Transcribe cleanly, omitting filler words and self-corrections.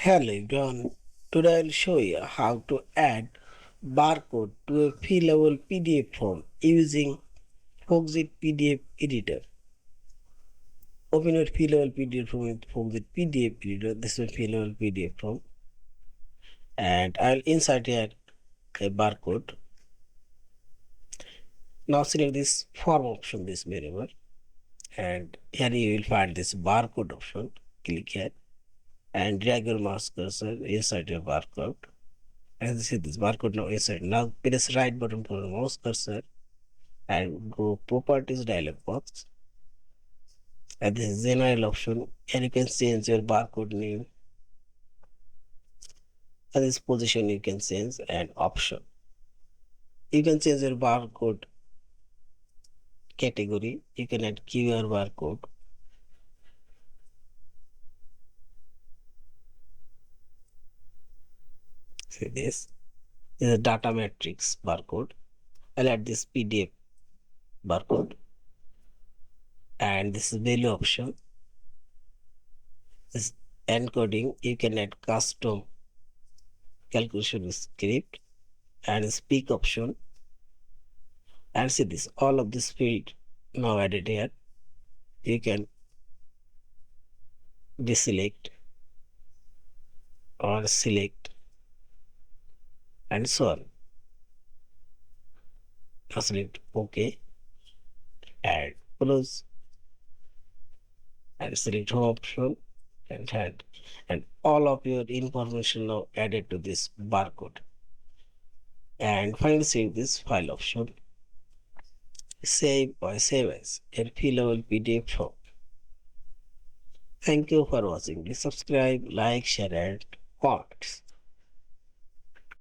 Hello everyone, today I'll show you how to add barcode to a fillable PDF form using Foxit PDF Editor. Open your fillable PDF form with Foxit PDF Editor. This is a fillable PDF form, and I'll insert here a barcode. Now select this form option, this variable, and here you will find this barcode option. Click here and drag your mouse cursor inside your barcode. As you see, this barcode now inside. Now press right button for the mouse cursor and go properties dialog box. And this is general option. Here you can change your barcode name. And this position you can change and option. You can change your barcode category. You can add QR barcode. See this. This is a data matrix barcode. I'll add this PDF barcode. And this is value option. This encoding, you can add custom calculation script and speak option. And see this, all of this field now added here. You can deselect or select and so on. Now select OK and close and select home option and all of your information now added to this barcode. And finally save this file option. Save or save as a fillable PDF form. Thank you for watching. Please subscribe, like, share and comment.